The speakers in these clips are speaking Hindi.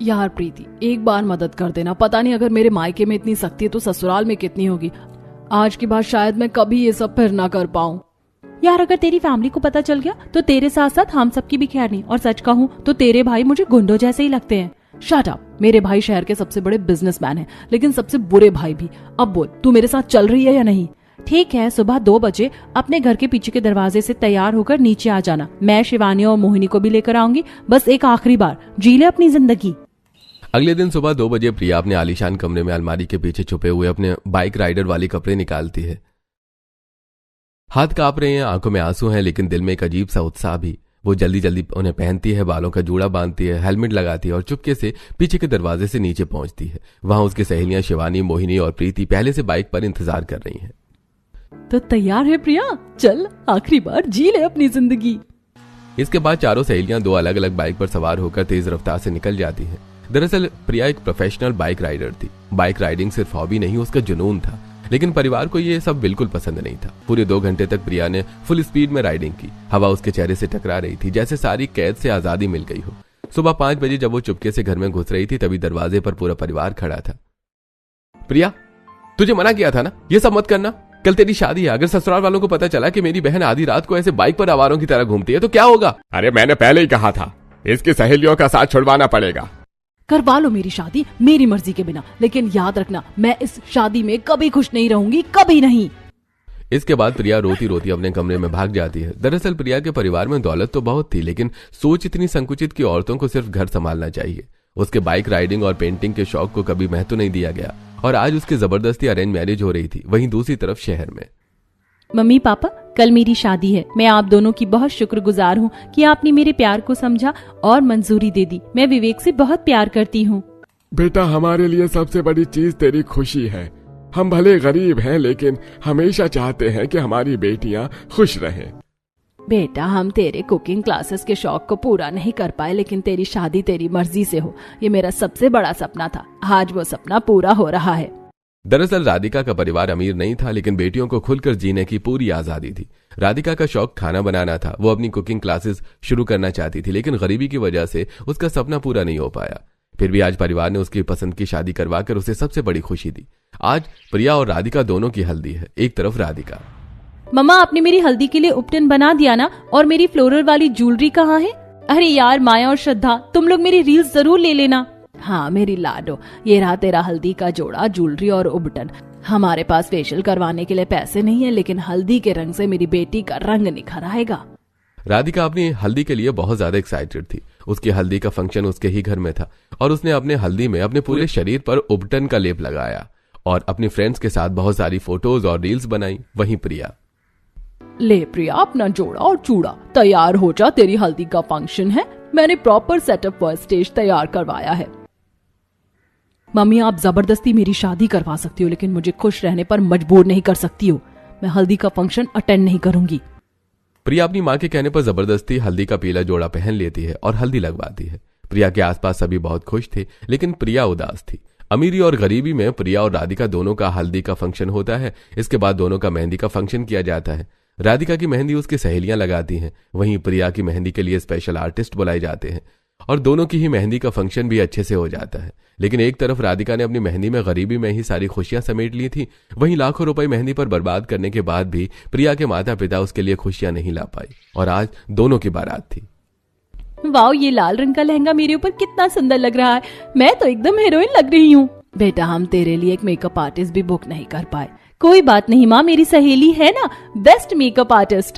यार प्रीति, एक बार मदद कर देना। पता नहीं अगर मेरे मायके में इतनी सख्ती है तो ससुराल में कितनी होगी। आज के बाद शायद मैं कभी ये सब फिर ना कर पाऊं। यार अगर तेरी फैमिली को पता चल गया तो तेरे साथ साथ हम सब की भी खैर नहीं। और सच कहूँ तो तेरे भाई मुझे गुंडों जैसे ही लगते हैं। Shut up. मेरे भाई शहर के सबसे बड़े बिजनेसमैन हैं, लेकिन सबसे बुरे भाई भी। अब बोल, तू मेरे साथ चल रही है या नहीं? ठीक है, सुबह 2 बजे अपने घर के पीछे के दरवाजे से तैयार होकर नीचे आ जाना। मैं शिवानी और मोहिनी को भी लेकर आऊंगी। बस एक आखिरी बार जी ले अपनी जिंदगी। अगले दिन सुबह 2 बजे प्रिया अपने आलीशान कमरे में अलमारी के पीछे छुपे हुए अपने बाइक राइडर वाले कपड़े निकालती है। हाथ कांप रहे हैं, आंखों में आंसू हैं, लेकिन दिल में एक अजीब सा उत्साह भी। वो जल्दी जल्दी उन्हें पहनती है, बालों का जूड़ा बांधती है, हेलमेट लगाती है और चुपके से पीछे के दरवाजे से नीचे पहुंचती है। वहां उसकी सहेलियां शिवानी, मोहिनी और प्रीति पहले से बाइक पर इंतजार कर रही हैं। तो तैयार है प्रिया? चल आखिरी बार जी ले अपनी जिंदगी। इसके बाद चारों सहेलियां 2 अलग अलग बाइक पर सवार होकर तेज रफ्तार से निकल जाती हैं। दरअसल प्रिया एक प्रोफेशनल बाइक राइडर थी। बाइक राइडिंग सिर्फ हॉबी नहीं, उसका जुनून था। लेकिन परिवार को ये सब बिल्कुल पसंद नहीं था। पूरे 2 घंटे तक प्रिया ने फुल स्पीड में राइडिंग की। हवा उसके चेहरे से टकरा रही थी, जैसे सारी कैद से आजादी मिल गई हो। सुबह 5 बजे जब वो चुपके से घर में घुस रही थी, तभी दरवाजे पर पूरा परिवार खड़ा था। प्रिया, तुझे मना किया था ना, ये सब मत करना। कल तेरी शादी है। अगर ससुराल वालों को पता चला कि मेरी बहन आधी रात को ऐसे बाइक पर आवारों की तरह घूमती है तो क्या होगा? अरे मैंने पहले ही कहा था, इसकी सहेलियों का साथ छुड़वाना पड़ेगा। करवा लो मेरी शादी मेरी मर्जी के बिना, लेकिन याद रखना मैं इस शादी में कभी खुश नहीं रहूंगी, कभी नहीं। इसके बाद प्रिया रोती रोती अपने कमरे में भाग जाती है। दरअसल प्रिया के परिवार में दौलत तो बहुत थी, लेकिन सोच इतनी संकुचित कि औरतों को सिर्फ घर संभालना चाहिए। उसके बाइक राइडिंग और पेंटिंग के शौक को कभी महत्व नहीं दिया गया और आज उसकी जबरदस्ती अरेंज मैरिज हो रही थी, वहीं दूसरी तरफ शहर में। मम्मी पापा, कल मेरी शादी है। मैं आप दोनों की बहुत शुक्रगुजार हूँ कि आपने मेरे प्यार को समझा और मंजूरी दे दी। मैं विवेक से बहुत प्यार करती हूँ। बेटा, हमारे लिए सबसे बड़ी चीज तेरी खुशी है। हम भले गरीब हैं, लेकिन हमेशा चाहते हैं कि हमारी बेटियां खुश रहें। बेटा, हम तेरे कुकिंग क्लासेस के शौक को पूरा नहीं कर पाए, लेकिन तेरी शादी तेरी मर्जी से हो, ये मेरा सबसे बड़ा सपना था। आज वो सपना पूरा हो रहा है। दरअसल राधिका का परिवार अमीर नहीं था, लेकिन बेटियों को खुलकर जीने की पूरी आजादी थी। राधिका का शौक खाना बनाना था। वो अपनी कुकिंग क्लासेस शुरू करना चाहती थी, लेकिन गरीबी की वजह से उसका सपना पूरा नहीं हो पाया। फिर भी आज परिवार ने उसकी पसंद की शादी करवाकर उसे सबसे बड़ी खुशी दी। आज प्रिया और राधिका दोनों की हल्दी है। एक तरफ राधिका। मम्मा, आपने मेरी हल्दी के लिए उपटन बना दिया ना? और मेरी फ्लोरल वाली ज्वेलरी कहाँ है? अरे यार, माया और श्रद्धा, तुम लोग मेरी रील्स जरूर ले लेना। हाँ मेरी लाडो, ये रहा तेरा हल्दी का जोड़ा, ज्वेलरी और उबटन। हमारे पास फेशियल करवाने के लिए पैसे नहीं है, लेकिन हल्दी के रंग से मेरी बेटी का रंग निखर आएगा। राधिका अपनी हल्दी के लिए बहुत ज्यादा एक्साइटेड थी। उसकी हल्दी का फंक्शन उसके ही घर में था और उसने अपने हल्दी में अपने पूरे शरीर पर उबटन का लेप लगाया और अपनी फ्रेंड्स के साथ बहुत सारी फोटोज और रील्स बनाई। वहीं प्रिया। ले प्रिया, अपना जोड़ा और चूड़ा तैयार हो जा, तेरी हल्दी का फंक्शन है। मैंने प्रॉपर सेटअप पर स्टेज तैयार करवाया है। मम्मी, आप जबरदस्ती मेरी शादी करवा सकती हो, लेकिन मुझे खुश रहने पर मजबूर नहीं कर सकती हो। मैं हल्दी का फंक्शन अटेंड नहीं करूंगी। प्रिया अपनी मां के कहने पर जबरदस्ती हल्दी का पीला जोड़ा पहन लेती है और हल्दी लगवाती है। प्रिया के आसपास सभी बहुत खुश थे, लेकिन प्रिया उदास थी। अमीरी और गरीबी में प्रिया और राधिका दोनों का हल्दी का फंक्शन होता है। इसके बाद दोनों का मेहंदी का फंक्शन किया जाता है। राधिका की मेहंदी उसकी सहेलियां लगाती हैं, वहीं प्रिया की मेहंदी के लिए स्पेशल आर्टिस्ट बुलाए जाते हैं और दोनों की ही मेहंदी का फंक्शन भी अच्छे से हो जाता है। लेकिन एक तरफ राधिका ने अपनी मेहंदी में गरीबी में ही सारी खुशियां समेट ली थी, वहीं लाखों रुपए मेहंदी पर बर्बाद करने के बाद भी प्रिया के माता पिता उसके लिए खुशियां नहीं ला पाई और आज दोनों की बारात थी। वाओ, ये लाल रंग का लहंगा मेरे ऊपर कितना सुंदर लग रहा है। मैं तो एकदम हीरोइन लग रही हूँ। बेटा, हम तेरे लिए एक मेकअप आर्टिस्ट भी बुक नहीं कर पाए। कोई बात नहीं माँ, मेरी सहेली है ना बेस्ट मेकअप आर्टिस्ट।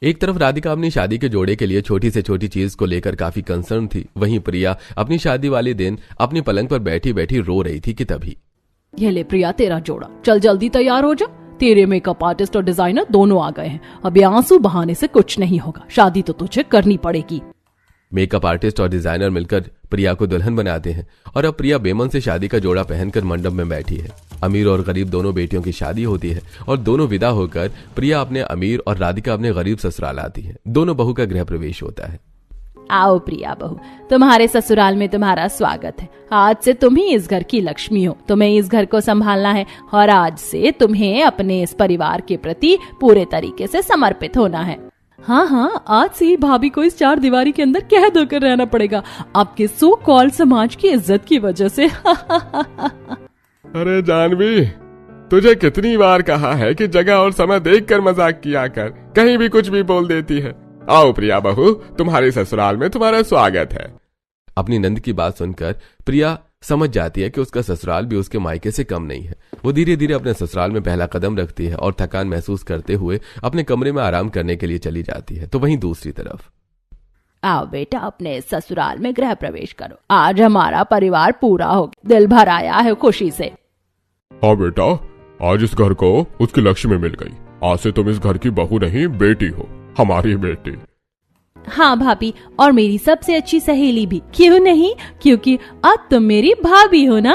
एक तरफ राधिका अपनी शादी के जोड़े के लिए छोटी से छोटी चीज को लेकर काफी कंसर्न थी, वहीं प्रिया अपनी शादी वाले दिन अपनी पलंग पर बैठी बैठी रो रही थी कि तभी। ये ले प्रिया, तेरा जोड़ा, चल जल्दी तैयार हो जा। तेरे मेकअप आर्टिस्ट और डिजाइनर दोनों आ गए हैं। अब ये आंसू बहाने से कुछ नहीं होगा, शादी तो तुझे करनी पड़ेगी। मेकअप आर्टिस्ट और डिजाइनर मिलकर प्रिया को दुल्हन बनाते हैं और अब प्रिया बेमन से शादी का जोड़ा पहनकर मंडप में बैठी है। अमीर और गरीब दोनों बेटियों की शादी होती है और दोनों विदा होकर प्रिया अपने अमीर और राधिका अपने गरीब ससुराल आती है। दोनों बहू का गृह प्रवेश होता है। आओ प्रिया बहू, तुम्हारे ससुराल में तुम्हारा स्वागत है। आज से तुम ही इस घर की लक्ष्मी हो। तुम्हें इस घर को संभालना है और आज से तुम्हें अपने इस परिवार के प्रति पूरे तरीके से समर्पित होना है। हाँ हाँ, आज से ही भाभी को इस 4 दीवारी के अंदर कैद होकर रहना पड़ेगा, आपके सो कॉल्ड समाज की इज्जत की वजह से। अरे जानवी, तुझे कितनी बार कहा है कि जगह और समय देखकर मजाक किया कर, कहीं भी कुछ भी बोल देती है। आओ प्रिया बहू, तुम्हारे ससुराल में तुम्हारा स्वागत है। अपनी नंद की बात सुनकर प्रिया समझ जाती है कि उसका ससुराल भी उसके मायके से कम नहीं है। वो धीरे धीरे अपने ससुराल में पहला कदम रखती है और थकान महसूस करते हुए अपने कमरे में आराम करने के लिए चली जाती है। तो वहीं दूसरी तरफ, आओ बेटा, अपने ससुराल में गृह प्रवेश करो, आज हमारा परिवार पूरा हो गया, दिल भर आया है खुशी से। हाँ बेटा, आज इस घर को उसकी लक्ष्मी मिल गई। आज से तुम इस घर की बहू नहीं, बेटी हो, हमारी बेटी। हाँ भाभी, और मेरी सबसे अच्छी सहेली भी। क्यों नहीं, क्योंकि अब तुम मेरी भाभी हो ना।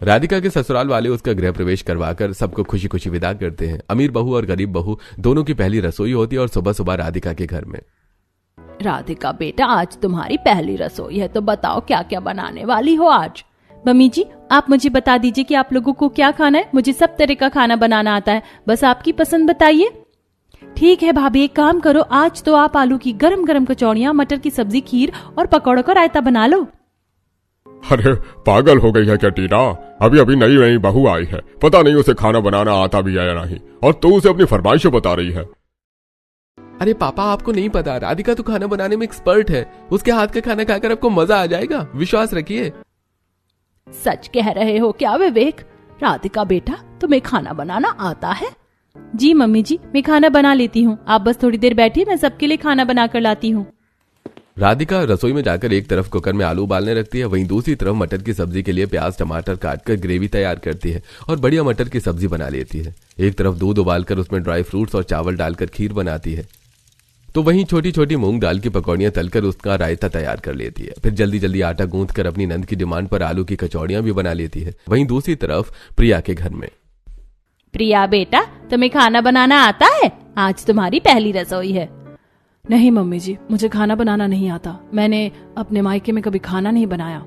राधिका के ससुराल वाले उसका गृह प्रवेश करवाकर सबको खुशी खुशी विदा करते हैं। अमीर बहू और गरीब बहू दोनों की पहली रसोई होती है और सुबह सुबह राधिका के घर में। राधिका बेटा, आज तुम्हारी पहली रसोई है, तो बताओ क्या क्या बनाने वाली हो आज। मम्मी जी, आप मुझे बता दीजिए कि आप लोगों को क्या खाना है। मुझे सब तरह का खाना बनाना आता है, बस आपकी पसंद बताइए। ठीक है भाभी, एक काम करो, आज तो आप आलू की गरम गरम कचौड़ियाँ, मटर की सब्जी, खीर और पकौड़ों का रायता बना लो। अरे पागल हो गई है क्या टीना? अभी अभी नई नई बहू आई है, पता नहीं उसे खाना बनाना आता भी है या नहीं, और तू उसे अपनी फरमाइशें बता रही है। अरे पापा, आपको नहीं पता, राधिका तो खाना बनाने में एक्सपर्ट है। उसके हाथ का खाना खाकर आपको मजा आ जाएगा, विश्वास रखिए। सच कह रहे हो क्या विवेक? राधिका बेटा, तुम्हें खाना बनाना आता है? जी मम्मी जी, मैं खाना बना लेती हूँ, आप बस थोड़ी देर बैठिए, मैं सबके लिए खाना बना कर लाती हूँ। राधिका रसोई में जाकर एक तरफ कुकर में आलू उबालने रखती है, वहीं दूसरी तरफ मटर की सब्जी के लिए प्याज टमाटर काटकर ग्रेवी तैयार करती है और बढ़िया मटर की सब्जी बना लेती है। एक तरफ दूध उबालकर उसमें ड्राई फ्रूट्स और चावल डालकर खीर बनाती है, तो वहीं छोटी छोटी मूंग दाल की पकौड़ियां तलकर उसका रायता तैयार कर लेती है। फिर जल्दी जल्दी आटा गूंथकर अपनी नंद की डिमांड पर आलू की कचौड़ियां भी बना लेती है। वहीं दूसरी तरफ प्रिया के घर में, प्रिया बेटा, तुम्हें खाना बनाना आता है? आज तुम्हारी पहली रसोई है। नहीं मम्मी जी, मुझे खाना बनाना नहीं आता, मैंने अपने मायके में कभी खाना नहीं बनाया।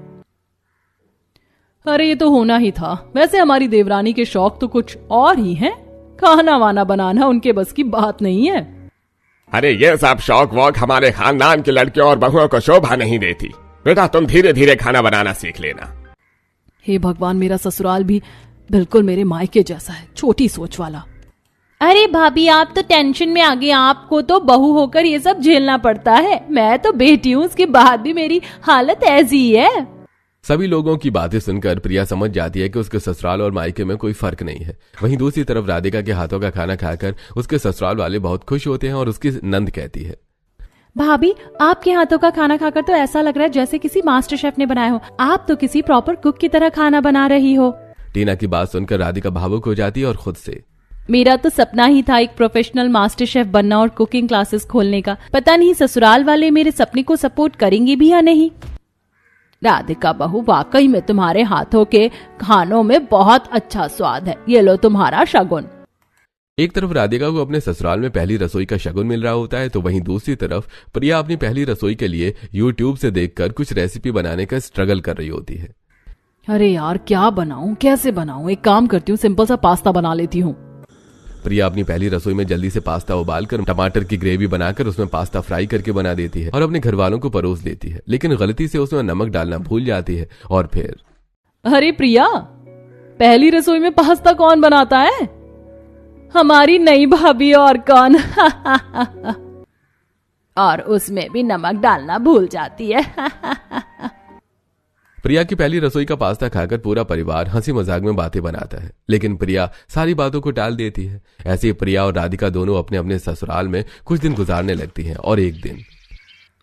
अरे ये तो होना ही था, वैसे हमारी देवरानी के शौक तो कुछ और ही हैं, खाना वाना बनाना उनके बस की बात नहीं है। अरे ये सब शौक वौक हमारे खानदान के लड़के और बहुओं को शोभा नहीं देती। बेटा तुम धीरे धीरे खाना बनाना सीख लेना। हे भगवान, मेरा ससुराल भी बिल्कुल मेरे मायके जैसा है, छोटी सोच वाला। अरे भाभी, आप तो टेंशन में आ गई, आपको तो बहू होकर ये सब झेलना पड़ता है। मैं तो बेटी हूँ, उसके बाद भी मेरी हालत ऐसी ही है। सभी लोगों की बातें सुनकर प्रिया समझ जाती है कि उसके ससुराल और मायके में कोई फर्क नहीं है। वहीं दूसरी तरफ राधिका के हाथों का खाना खाकर उसके ससुराल वाले बहुत खुश होते हैं और उसकी नंद कहती है, भाभी, आपके हाथों का खाना खाकर तो ऐसा लग रहा है जैसे किसी मास्टर शेफ ने बनाया हो। आप तो किसी प्रॉपर कुक की तरह खाना बना रही हो। टीना की बात सुनकर राधिका भावुक हो जाती है और खुद से, मेरा तो सपना ही था एक प्रोफेशनल मास्टर शेफ बनना और कुकिंग क्लासेस खोलने का। पता नहीं ससुराल वाले मेरे सपने को सपोर्ट करेंगे भी या नहीं। राधिका बहू, वाकई में तुम्हारे हाथों के खानों में बहुत अच्छा स्वाद है, ये लो तुम्हारा शगुन। एक तरफ राधिका को अपने ससुराल में पहली रसोई का शगुन मिल रहा होता है, तो वहीं दूसरी तरफ प्रिया अपनी पहली रसोई के लिए यूट्यूब से देखकर कुछ रेसिपी बनाने का स्ट्रगल कर रही होती है। अरे यार, क्या बनाऊं, कैसे बनाऊं? एक काम करती हूँ, सिंपल सा पास्ता बना लेती हूँ। प्रिया अपनी पहली रसोई में जल्दी से पास्ता उबालकर टमाटर की ग्रेवी बनाकर उसमें पास्ता फ्राई करके बना देती है और अपने घर वालों को परोस देती है, लेकिन गलती से उसमें नमक डालना भूल जाती है। और फिर, अरे प्रिया, पहली रसोई में पास्ता कौन बनाता है? हमारी नई भाभी और कौन। और उसमें भी नमक डालना भूल जाती है। प्रिया की पहली रसोई का पास्ता खाकर पूरा परिवार हंसी मजाक में बातें बनाता है, लेकिन प्रिया सारी बातों को टाल देती है। ऐसे ही प्रिया और राधिका दोनों अपने अपने ससुराल में कुछ दिन गुजारने लगती हैं और एक दिन,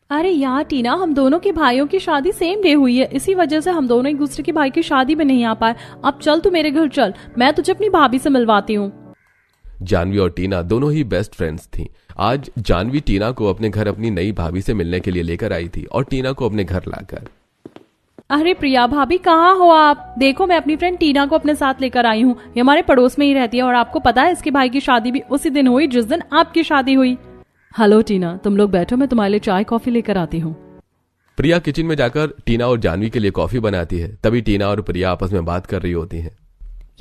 अरे यार टीना, हम दोनों के भाइयों की शादी सेम डे हुई है, इसी वजह से हम दोनों एक दूसरे के भाई की शादी में नहीं आ पाए। अब चल तू मेरे घर चल, मैं तुझे अपनी भाभी से मिलवाती हूँ। जानवी और टीना दोनों ही बेस्ट फ्रेंड्स थीं। आज जानवी टीना को अपने घर अपनी नई भाभी से मिलने के लिए लेकर आई थी और टीना को अपने घर लाकर, अरे प्रिया भाभी, कहाँ हो आप? देखो, मैं अपनी फ्रेंड टीना को अपने साथ लेकर आई हूँ। ये हमारे पड़ोस में ही रहती है और आपको पता है इसके भाई की शादी भी उसी दिन हुई जिस दिन आपकी शादी हुई। हेलो टीना, तुम लोग बैठो, मैं तुम्हारे लिए चाय कॉफी लेकर आती हूँ। प्रिया किचन में जाकर टीना और जानवी के लिए कॉफी बनाती है। तभी टीना और प्रिया आपस में बात कर रही होती हैं।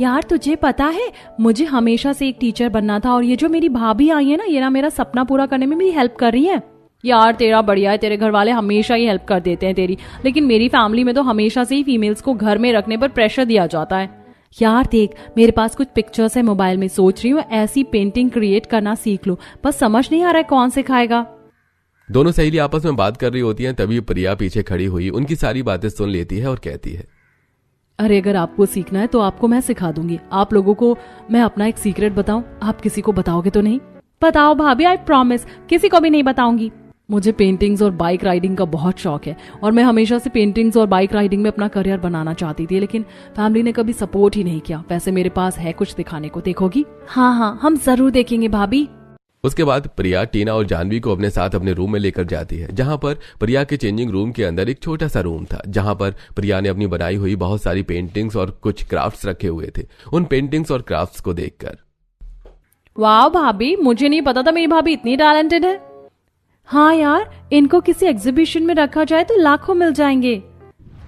यार तुझे पता है, मुझे हमेशा से एक टीचर बनना था और ये जो मेरी भाभी आई है ना, ये ना मेरा सपना पूरा करने में मेरी हेल्प कर रही है। यार तेरा बढ़िया है, तेरे घर वाले हमेशा ही हेल्प कर देते हैं तेरी, लेकिन मेरी फैमिली में तो हमेशा से ही फीमेल्स को घर में रखने पर प्रेशर दिया जाता है। यार देख, मेरे पास कुछ पिक्चर्स है मोबाइल में, सोच रही हूँ ऐसी पेंटिंग क्रिएट करना सीख लूं, बस समझ नहीं आ रहा है कौन सिखाएगा। दोनों सहेली आपस में बात कर रही होती हैं, तभी प्रिया पीछे खड़ी हुई उनकी सारी बातें सुन लेती है और कहती है, अरे अगर आपको सीखना है तो आपको मैं सिखा दूंगी। आप लोगों को मैं अपना एक सीक्रेट बताऊं, आप किसी को बताओगे तो नहीं? बताओ भाभी, आई प्रॉमिस, किसी को भी नहीं बताऊंगी। मुझे पेंटिंग्स और बाइक राइडिंग का बहुत शौक है और मैं हमेशा से पेंटिंग्स और बाइक राइडिंग में अपना करियर बनाना चाहती थी, लेकिन फैमिली ने कभी सपोर्ट ही नहीं किया। वैसे मेरे पास है कुछ दिखाने को, देखोगी? हाँ, हम जरूर देखेंगे भाभी। उसके बाद प्रिया टीना और जानवी को अपने साथ अपने रूम में लेकर जाती है, जहां पर प्रिया के चेंजिंग रूम के अंदर एक छोटा सा रूम था, जहां पर प्रिया ने अपनी बनाई हुई बहुत सारी पेंटिंग्स और कुछ क्राफ्ट्स रखे हुए थे। उन पेंटिंग्स और क्राफ्ट्स को देखकर, वाह भाभी, मुझे नहीं पता था मेरी भाभी इतनी टैलेंटेड है। हाँ यार, इनको किसी एग्जीबिशन में रखा जाए तो लाखों मिल जाएंगे।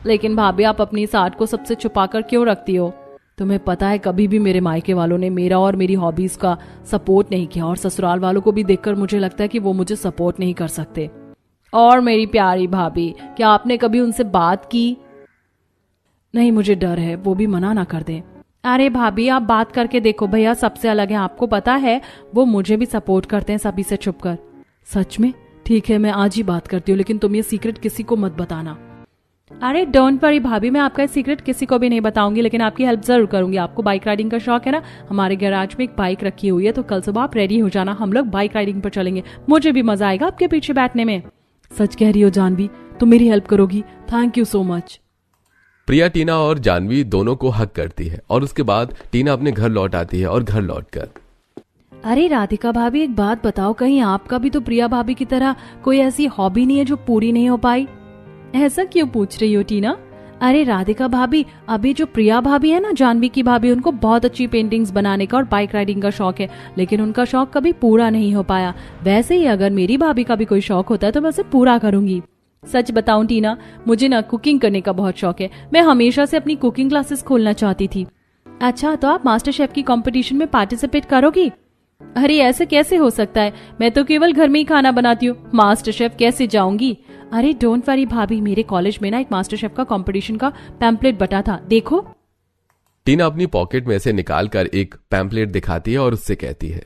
लेकिन भाभी आप अपनी इस आर्ट को सबसे छुपाकर क्यों रखती हो? तुम्हें पता है कभी भी मेरे मायके वालों ने मेरा और मेरी हॉबीज का सपोर्ट नहीं किया, और ससुराल वालों को भी देखकर मुझे लगता है कि वो मुझे सपोर्ट नहीं कर सकते। और मेरी प्यारी भाभी, क्या आपने कभी उनसे बात की? नहीं, मुझे डर है वो भी मना ना कर दें। अरे भाभी, आप बात करके देखो, भैया सबसे अलग है, आपको पता है वो मुझे भी सपोर्ट करते हैं सभी से छुपकर। सच में? ठीक है, मैं आज ही बात करती हूँ, लेकिन तुम ये सीक्रेट किसी को मत बताना। अरे डोंट वरी भाभी, मैं आपका सीक्रेट किसी को भी नहीं बताऊंगी, लेकिन आपकी हेल्प जरूर करूंगी। आपको बाइक राइडिंग का शौक है ना? हमारे गैराज में एक बाइक रखी हुई है, तो कल सुबह आप रेडी हो जाना, हम लोग बाइक राइडिंग पर चलेंगे। मुझे भी मजा आएगा आपके पीछे बैठने में। सच कह रही हो जानवी, तुम मेरी हेल्प करोगी? Thank you so much. Priya Tina और जानवी दोनों को हक करती है और उसके बाद टीना अपने घर लौट आती है और घर लौटकर, अरे राधिका भाभी, एक बात बताओ, कहीं आपका भी तो प्रिया भाभी की तरह कोई ऐसी हॉबी नहीं है जो पूरी नहीं हो पाई? ऐसा क्यों पूछ रही हो टीना? अरे राधिका भाभी, अभी जो प्रिया भाभी है ना, जानवी की भाभी, उनको बहुत अच्छी पेंटिंग्स बनाने का और बाइक राइडिंग का शौक है, लेकिन उनका शौक कभी पूरा नहीं हो पाया। वैसे ही अगर मेरी भाभी का भी कोई शौक होता है तो मैं उसे पूरा करूंगी। सच बताऊं टीना, मुझे ना कुकिंग करने का बहुत शौक है। मैं हमेशा से अपनी कुकिंग क्लासेस खोलना चाहती थी। अच्छा, तो आप मास्टर शेफ की कंपटीशन में पार्टिसिपेट करोगी? अरे ऐसे कैसे हो सकता है, मैं तो केवल घर में ही खाना बनाती हूँ, मास्टर शेफ कैसे जाऊंगी? अरे डोंट वरी भाभी, मेरे कॉलेज में ना एक मास्टर शेफ का कंपटीशन का पैम्पलेट बटा था, देखो। टीना अपनी पॉकेट में से निकालकर एक पैम्पलेट दिखाती है और उससे कहती है,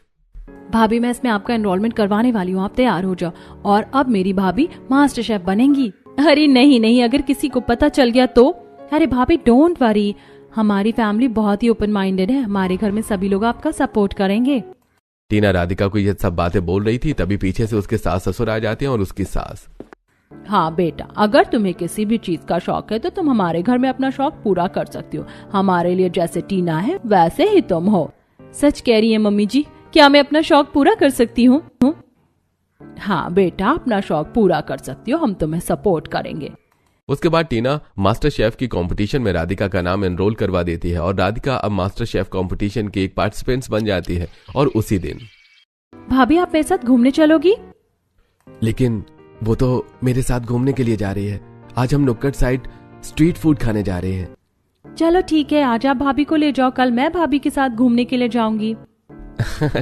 भाभी मैं इसमें आपका एनरोलमेंट करवाने वाली हूँ, आप तैयार हो जाओ, और अब मेरी भाभी मास्टर शेफ बनेंगी। अरे नहीं, अगर किसी को पता चल गया तो? अरे भाभी डोंट वरी, हमारी फैमिली बहुत ही ओपन माइंडेड है, हमारे घर में सभी लोग आपका सपोर्ट करेंगे। टीना राधिका को ये सब बातें बोल रही थी, तभी पीछे से उसके सास ससुर आ जाते हैं और उसकी सास, हाँ बेटा, अगर तुम्हें किसी भी चीज का शौक है तो तुम हमारे घर में अपना शौक पूरा कर सकती हो। हमारे लिए जैसे टीना है वैसे ही तुम हो। सच कह रही है मम्मी जी, क्या मैं अपना शौक पूरा कर सकती हूँ? हाँ बेटा, अपना शौक पूरा कर सकती हो, हम तुम्हें सपोर्ट करेंगे। उसके बाद टीना मास्टर शेफ की कंपटीशन में राधिका का नाम एनरोल करवा देती है और राधिका अब मास्टर शेफ कंपटीशन की एक पार्टिसिपेंट्स बन जाती है। और उसी दिन, भाभी आप मेरे साथ घूमने चलोगी? लेकिन वो तो मेरे साथ घूमने के लिए जा रही है, आज हम नुक्कड़ साइड स्ट्रीट फूड खाने जा रहे हैं। चलो ठीक है, आज आप भाभी को ले जाओ, कल मैं भाभी के साथ घूमने के लिए जाऊंगी।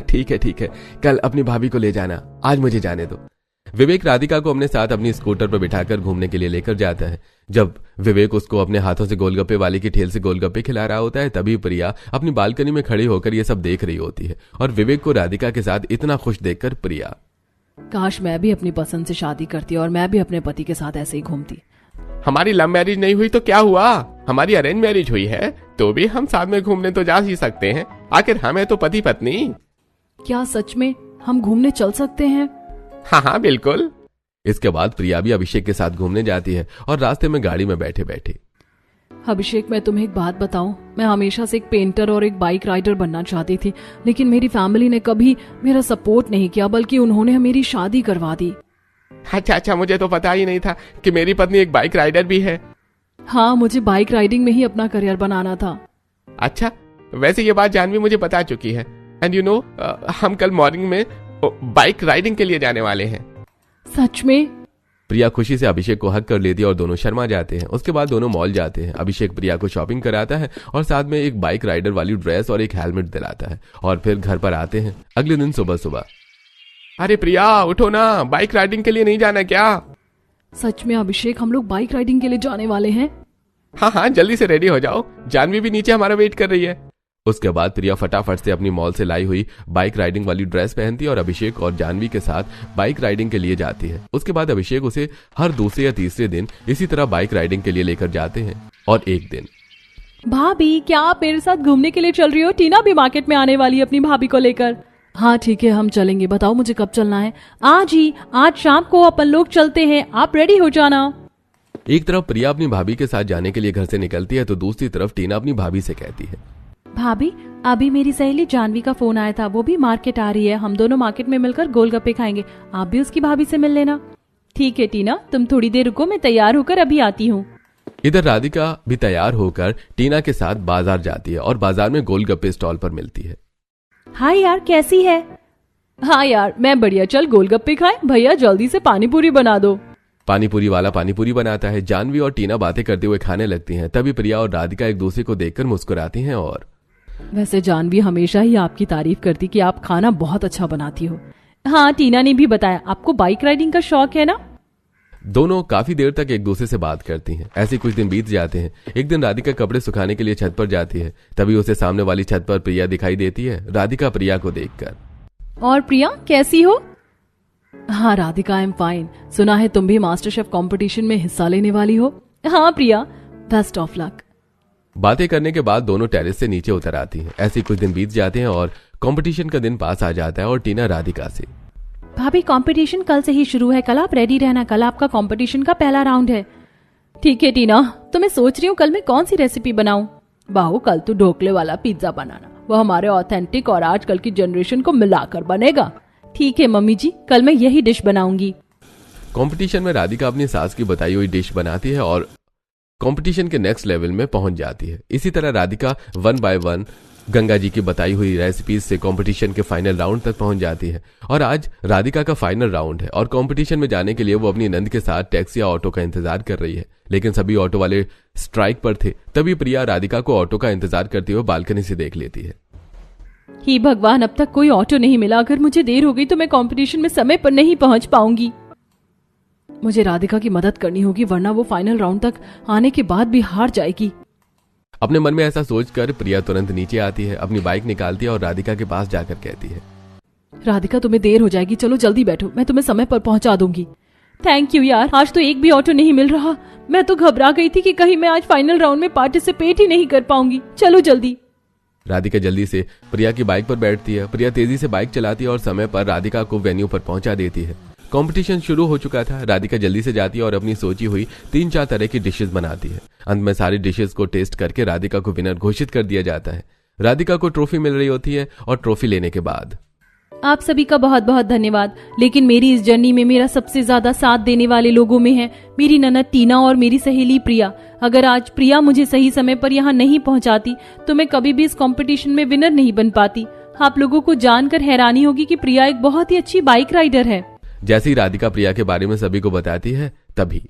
ठीक है, कल अपनी भाभी को ले जाना, आज मुझे जाने दो। विवेक राधिका को अपने साथ अपनी स्कूटर पर बिठाकर घूमने के लिए लेकर जाता है। जब विवेक उसको अपने हाथों से गोलगप्पे वाले की ठेल से गोलगप्पे खिला रहा होता है, तभी प्रिया अपनी बालकनी में खड़ी होकर ये सब देख रही होती है और विवेक को राधिका के साथ इतना खुश देखकर प्रिया, काश मैं भी अपनी पसंद से शादी करती और मैं भी अपने पति के साथ ऐसे ही घूमती। हमारी लव मैरिज नहीं हुई तो क्या हुआ, हमारी अरेंज मैरिज हुई है तो भी हम साथ में घूमने तो जा ही सकते हैं, आखिर हम है तो पति पत्नी। क्या सच में हम घूमने चल सकते हैं? हाँ बिल्कुल। इसके बाद प्रिया भी अभिषेक के साथ घूमने जाती है और रास्ते में गाड़ी में बैठे बैठे, अभिषेक मैं तुम्हें एक बात बताऊं, मैं हमेशा से एक पेंटर और एक बाइक राइडर बनना चाहती थी, लेकिन मेरी फैमिली ने कभी मेरा सपोर्ट नहीं किया, बल्कि उन्होंने मेरी शादी करवा दी। अच्छा, मुझे तो पता ही नहीं था कि मेरी पत्नी एक बाइक राइडर भी है। हाँ, मुझे बाइक राइडिंग में ही अपना करियर बनाना था। अच्छा, वैसे ये बात जानवी मुझे बता चुकी है, एंड यू नो हम कल मॉर्निंग में बाइक राइडिंग के लिए जाने वाले हैं। सच में? प्रिया खुशी से अभिषेक को हक कर लेती है और दोनों शर्मा जाते हैं। उसके बाद दोनों मॉल जाते हैं। अभिषेक प्रिया को शॉपिंग कराता है और साथ में एक बाइक राइडर वाली ड्रेस और एक हेलमेट दिलाता है और फिर घर पर आते हैं। अगले दिन सुबह सुबह, अरे प्रिया उठो ना, बाइक राइडिंग के लिए नहीं जाना क्या? सच में अभिषेक, हम लोग बाइक राइडिंग के लिए जाने वाले हैं। हाँ जल्दी से रेडी हो जाओ, जानवी भी नीचे हमारा वेट कर रही है। उसके बाद प्रिया फटाफट से अपनी मॉल से लाई हुई बाइक राइडिंग वाली ड्रेस पहनती है और अभिषेक और जानवी के साथ बाइक राइडिंग के लिए जाती है। उसके बाद अभिषेक उसे हर दूसरे या तीसरे दिन इसी तरह बाइक राइडिंग के लिए लेकर जाते हैं। और एक दिन, भाभी क्या आप मेरे साथ घूमने के लिए चल रही हो? टीना भी मार्केट में आने वाली है अपनी भाभी को लेकर। हाँ ठीक है, हम चलेंगे। बताओ मुझे कब चलना है? आज ही, आज शाम को अपन लोग चलते हैं, आप रेडी हो जाना। एक तरफ प्रिया अपनी भाभी के साथ जाने के लिए घर से निकलती है तो दूसरी तरफ टीना अपनी भाभी से कहती है, भाभी अभी मेरी सहेली जानवी का फोन आया था, वो भी मार्केट आ रही है, हम दोनों मार्केट में मिलकर गोलगप्पे खाएंगे, आप भी उसकी भाभी से मिल लेना। ठीक है टीना, तुम थोड़ी देर रुको, मैं तैयार होकर अभी आती हूँ। इधर राधिका भी तैयार होकर टीना के साथ बाजार जाती है और बाजार में गोलगप्पे स्टॉल पर मिलती है। हाय यार, कैसी है? हाँ यार मैं बढ़िया, चल गोलगप्पे खाएं। भैया जल्दी से पानी पूरी बना दो। पानीपुरी वाला पानीपुरी बनाता है। जानवी और टीना बातें करते हुए खाने लगती हैं। तभी प्रिया और राधिका एक दूसरे को देखकर मुस्कुराती हैं और वैसे जानवी हमेशा ही आपकी तारीफ करती कि आप खाना बहुत अच्छा बनाती हो। हाँ टीना ने भी बताया, आपको बाइक राइडिंग का शौक है ना? दोनों काफी देर तक एक दूसरे से बात करती हैं। ऐसे कुछ दिन बीत जाते हैं। एक दिन राधिका कपड़े सुखाने के लिए छत पर जाती है। तभी उसे सामने वाली छत पर प्रिया दिखाई देती है। राधिका प्रिया को देखकर, और प्रिया कैसी हो? हाँ राधिका, आई एम फाइन। सुना है तुम भी मास्टर शेफ कंपटीशन में हिस्सा लेने वाली हो। हाँ प्रिया, बेस्ट ऑफ लक। बातें करने के बाद दोनों टेरेस से नीचे उतर आती हैं। ऐसे कुछ दिन बीत जाते हैं और कंपटीशन का दिन पास आ जाता है और टीना राधिका से, भाभी कंपटीशन कल से ही शुरू है, कल आप रेडी रहना, कल आपका कंपटीशन का पहला राउंड है। ठीक है टीना, तो मैं सोच रही हूँ कल मैं कौन सी रेसिपी बनाऊं। बाहू कल तू ढोकले वाला पिज्जा बनाना, वो हमारे ऑथेंटिक और आजकल की जनरेशन को मिलाकर बनेगा। ठीक है मम्मी जी, कल मैं यही डिश बनाऊंगी। कंपटीशन में राधिका अपनी सास की बताई हुई डिश बनाती है और कंपटीशन के नेक्स्ट लेवल में पहुंच जाती है। इसी तरह राधिका 1 बाय 1 गंगा जी की बताई हुई रेसिपीज से कंपटीशन के फाइनल राउंड तक पहुंच जाती है। और आज राधिका का फाइनल राउंड है और कंपटीशन में जाने के लिए वो अपनी नंद के साथ टैक्सी या ऑटो का इंतजार कर रही है, लेकिन सभी ऑटो वाले स्ट्राइक पर थे। तभी प्रिया राधिका को ऑटो का इंतजार करते हुए बालकनी से देख लेती है। ही भगवान, अब तक कोई ऑटो नहीं मिला। अगर मुझे देर हो गई तो मैं कंपटीशन में समय पर नहीं पहुंच पाऊंगी। मुझे राधिका की मदद करनी होगी, वरना वो फाइनल राउंड तक आने के बाद भी हार जाएगी। अपने मन में ऐसा सोचकर प्रिया तुरंत नीचे आती है, अपनी बाइक निकालती है और राधिका के पास जाकर कहती है, राधिका तुम्हें देर हो जाएगी, चलो जल्दी बैठो, मैं तुम्हें समय पर पहुंचा दूंगी। थैंक यू यार, आज तो एक भी ऑटो नहीं मिल रहा। मैं तो घबरा गई थी कि कहीं मैं आज फाइनल राउंड में पार्टिसिपेट ही नहीं कर पाऊंगी। चलो जल्दी। राधिका जल्दी से प्रिया की बाइक पर बैठती है। प्रिया तेजी से बाइक चलाती है और समय पर राधिका को वेन्यू पर पहुंचा देती है। कंपटीशन शुरू हो चुका था। राधिका जल्दी से जाती है और अपनी सोची हुई 3-4 तरह की डिशेस बनाती है। अंत में सारी डिशेस को टेस्ट करके राधिका को विनर घोषित कर दिया जाता है। राधिका को ट्रॉफी मिल रही होती है और ट्रॉफी लेने के बाद आप सभी का बहुत बहुत धन्यवाद। लेकिन मेरी इस जर्नी में मेरा सबसे ज्यादा साथ देने वाले लोगों में है मेरी ननद टीना और मेरी सहेली प्रिया। अगर आज प्रिया मुझे सही समय पर यहाँ नहीं पहुँचाती तो मैं कभी भी इस कंपटीशन में विनर नहीं बन पाती। आप लोगों को जानकर हैरानी होगी कि प्रिया एक बहुत ही अच्छी बाइक राइडर है। जैसे ही राधिका प्रिया के बारे में सभी को बताती है, तभी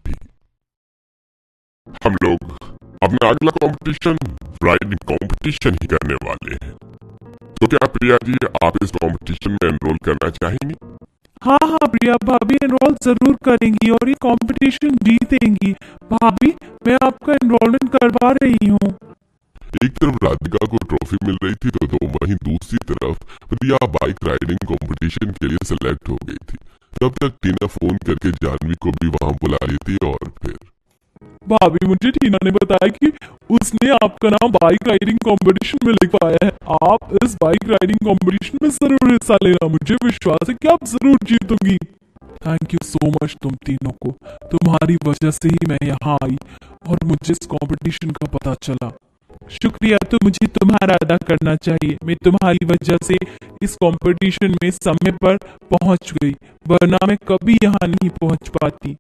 हम लोग अपना अगला कंपटीशन राइडिंग कंपटीशन ही करने वाले हैं। तो क्या प्रिया जी आप इस कंपटीशन में एनरोल करना चाहेंगी? हाँ प्रिया भाभी एनरोल जरूर करेंगी और ये कंपटीशन जीतेंगी। भाभी मैं आपका एनरोलमेंट करवा रही हूँ। एक तरफ राधिका को ट्रॉफी मिल रही थी तो वहीं दूसरी तरफ प्रिया बाइक राइडिंग कंपटीशन के लिए सिलेक्ट हो गई थी। तब तक टीना फोन करके जानवी को भी वहां बुला ली थी और फिर भाभी मुझे टीना ने बताया कि उसने आपका नाम बाइक राइडिंग कंपटीशन में लिखवाया है। आप इस बाइक राइडिंग कंपटीशन में जरूर हिस्सा लेना, मुझे विश्वास है कि आप जरूर जीतोगी। थैंक यू सो मच तुम तीनों को, तुम्हारी वजह से ही मैं यहाँ आई और मुझे इस कंपटीशन का पता चला। शुक्रिया तो मुझे तुम्हारा अदा करना चाहिए। मैं तुम्हारी वजह से इस कंपटीशन में समय पर पहुंच गई, वरना मैं कभी यहाँ नहीं पहुंच पाती।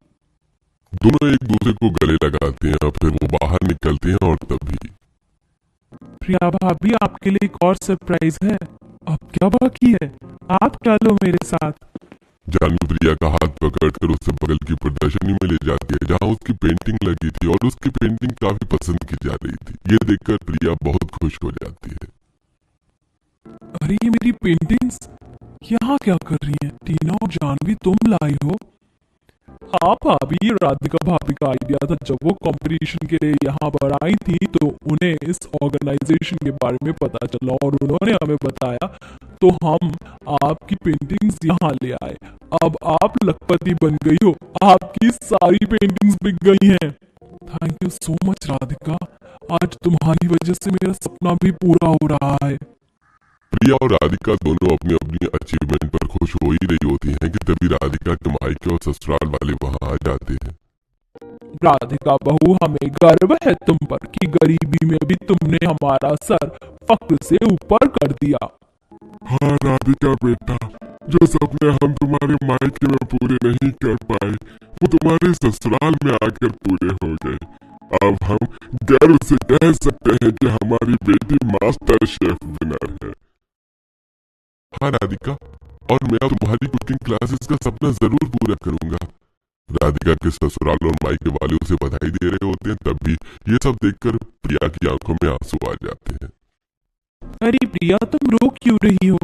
दोनों एक दूसरे को गले लगाते हैं, फिर वो बाहर निकलते हैं और तभी प्रिया भाभी आपके लिए एक और सरप्राइज है। अब क्या बाकी है, आप चलो मेरे साथ। जानवी प्रिया का हाथ पकड़कर उससे बगल की प्रदर्शनी में ले जाती है जहां उसकी पेंटिंग लगी थी और उसकी पेंटिंग काफी पसंद की जा रही थी। ये देखकर प्रिया बहुत खुश हो जाती है। अरे ये मेरी पेंटिंग्स यहाँ क्या कर रही हैं? टीना और जानवी तुम लाई हो? हाँ भाभी, ये राधिका भाभी का आइडिया था। जब वो कंपटीशन के लिए यहाँ पर आई थी तो उन्हें इस ऑर्गेनाइजेशन के बारे में पता चला और उन्होंने हमें बताया, तो हम आपकी पेंटिंग्स यहाँ ले आए। अब आप लखपति बन गई हो, आपकी सारी पेंटिंग्स बिक गई हैं। Thank you so much Radhika, आज तुम्हारी वजह से मेरा सपना भी पूरा हो रहा है। प्रिया और राधिका दोनों अपनी अपनी अचीवमेंट पर खुश हो ही रही होती हैं कि तभी राधिका के मायके और ससुराल वाले वहां आ जाते हैं। राधिका बहू, हमें गर्व है तुम पर कि गरीबी में भी तुमने हमारा सर फख्र से ऊपर कर दिया। हाँ राधिका बेटा, जो सपने हम तुम्हारे मायके में पूरे नहीं कर पाए वो तुम्हारे ससुराल में आकर पूरे हो गए। अब हम गर्व से कह सकते हैं कि हमारी बेटी मास्टर शेफ विनर है। हाँ राधिका, और मैं तुम्हारी कुकिंग क्लासेस का सपना जरूर पूरा करूंगा। राधिका के ससुराल और मायके वाले उसे बधाई दे रहे होते हैं, तभी ये सब देखकर प्रिया की आंखों में आंसू आ जाते हैं। अरे प्रिया, तुम रो क्यों रही हो?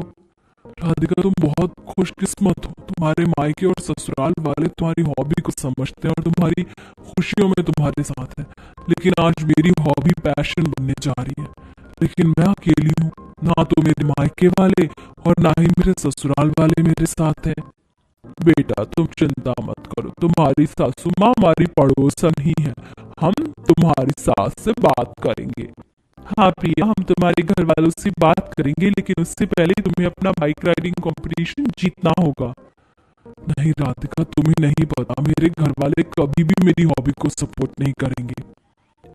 राधिका, तुम बहुत खुशकिस्मत हो। तुम्हारे मायके और ससुराल वाले तुम्हारी हॉबी को समझते हैं और तुम्हारी खुशियों में तुम्हारे साथ हैं। लेकिन आज मेरी हॉबी पैशन बनने जा रही है, लेकिन मैं अकेली हूँ। ना तो मेरे मायके वाले और ना ही मेरे ससुराल वाले मेरे साथ हैं। बेटा, तुम चिंता मत करो, तुम्हारी सासू माँ हमारी पड़ोसन ही है। हम तुम्हारी सास से बात करेंगे। हाँ प्रिया, हम तुम्हारे घर वालों से बात करेंगे, लेकिन उससे पहले तुम्हें अपना बाइक राइडिंग कंपटीशन जीतना होगा। नहीं राधिका, तुम्हें नहीं पता, मेरे घर वाले कभी भी मेरी हॉबी को सपोर्ट नहीं करेंगे।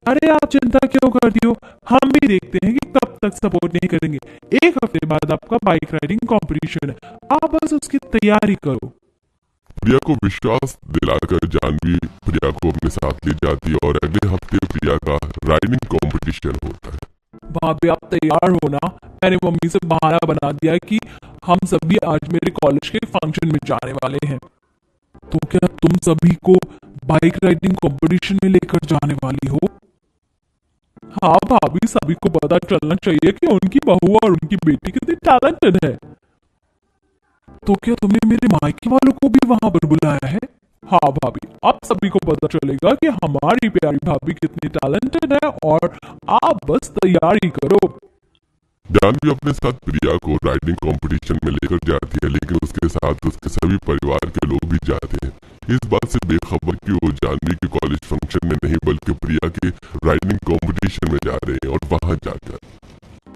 अरे आप चिंता क्यों करती हो? हम भी देखते हैं कि कब तक सपोर्ट नहीं करेंगे। 1 हफ्ते बाद आपका बाइक राइडिंग कंपटीशन है, आप बस उसकी तैयारी करो। प्रिया को विश्वास दिलाकर जानवी प्रिया को अपने साथ ले जाती है और अगले हफ्ते प्रिया का राइडिंग कंपटीशन होता है। भाभी, आप तैयार हो ना? मैंने मम्मी से बहाना बना दिया कि हम सभी आज मेरे कॉलेज के फंक्शन में जाने वाले हैं। तो क्या तुम सभी को बाइक राइडिंग कंपटीशन में लेकर जाने वाली हो? हाँ भाभी, सभी को पता चलना चाहिए कि उनकी बहू और उनकी बेटी कितनी टैलेंटेड है। तो क्या तुमने मेरे मायके वालों को भी वहां पर बुलाया है? हाँ भाभी, अब सभी को पता चलेगा कि हमारी प्यारी भाभी कितनी टैलेंटेड है और आप बस तैयारी करो। जानवी अपने साथ प्रिया को राइडिंग कंपटीशन में लेकर जाती है, लेकिन उसके साथ उसके सभी परिवार के लोग भी जाते हैं। इस बात से बेखबर कि वो जानवी के कॉलेज फंक्शन में नहीं बल्कि प्रिया के राइडिंग कंपटीशन में जा रहे हैं। और वहां जाकर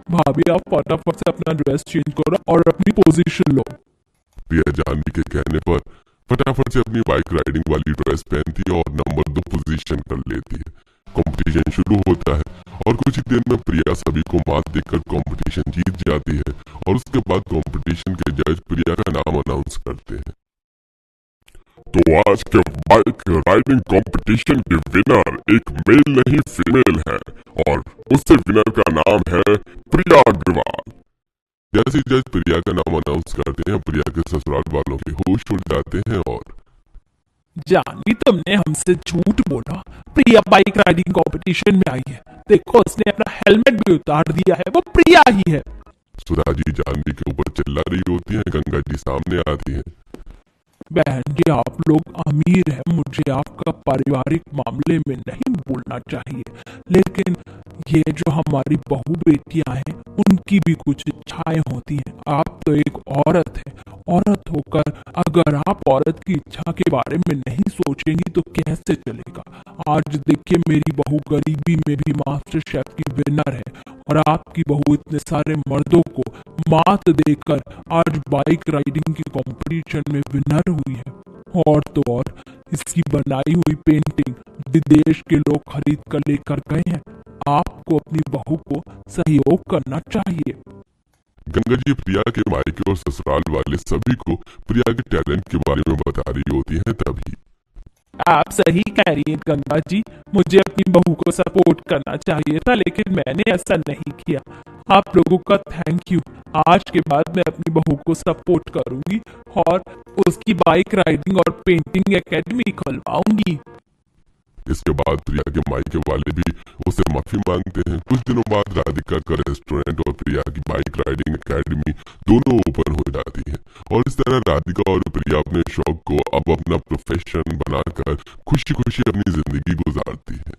भाभी, आप फटाफट से अपना ड्रेस चेंज करो और अपनी पोजीशन लो। प्रिया जानवी के कहने पर फटाफट से अपनी बाइक राइडिंग वाली ड्रेस पहनती है और नंबर 2 पोजीशन कर लेती है। कंपटीशन शुरू होता है और कुछ ही देर में प्रिया सभी को मात देकर कंपटीशन जीत जाती है और उसके बाद कंपटीशन के जज प्रिया का नाम अनाउंस करते हैं। तो आज के बाइक राइडिंग कंपटीशन के विनर एक मेल नहीं फीमेल है और उससे विनर का नाम है प्रिया अग्रवाल। जैसे जज प्रिया का नाम अनाउंस करते हैं, प्रिया के ससुराल वालों के होश उड़ जाते हैं। और जानवी, तुमने हमसे झूठ बोला। प्रिया बाइक राइडिंग कंपटीशन में आई है। देखो, उसने अपना हेलमेट भी उतार दिया है, वो प्रिया ही है। सुधाजी जानवी के ऊपर चिल्ला रही होती है। गंगा जी सामने आती है। बहन जी, आप लोग अमीर हैं, मुझे आपका पारिवारिक मामले में नहीं बोलना चाहिए, लेकिन ये जो हमारी बहू बेटियां हैं उनकी भी कुछ इच्छाएं होती हैं। आप तो एक औरत है, औरत होकर अगर आप औरत की इच्छा के बारे में नहीं सोचेंगी तो कैसे चलेगा? आज देखिए, मेरी बहू गरीबी में भी मास्टर शेफ की विनर है और आपकी बहू इतने सारे मर्दों को मात देकर आज बाइक राइडिंग की कंपटीशन में विनर हुई है। और तो और इसकी बनाई हुई पेंटिंग विदेश के लोग खरीद कर लेकर गए हैं। आपको अपनी बहू को सहयोग करना चाहिए। गंगा जी प्रिया के मायके और ससुराल वाले सभी को प्रिया के टैलेंट के बारे में बता रही होती हैं। तभी आप सही कह रही हैं गंगा जी, मुझे अपनी बहू को सपोर्ट करना चाहिए था, लेकिन मैंने ऐसा नहीं किया। आप लोगों का थैंक यू। आज के बाद मैं अपनी बहू को सपोर्ट करूंगी और उसकी बाइक राइडिंग और पेंटिंग एकेडमी खुलवाऊंगी। इसके बाद प्रिया के मायके वाले भी उसे माफी मांगते हैं। कुछ दिनों बाद राधिका का रेस्टोरेंट और प्रिया की बाइक राइडिंग एकेडमी दोनों ओपन हो जाती है और इस तरह राधिका और प्रिया अपने शौक को अब अपना प्रोफेशन बनाकर खुशी खुशी अपनी जिंदगी गुजारती है।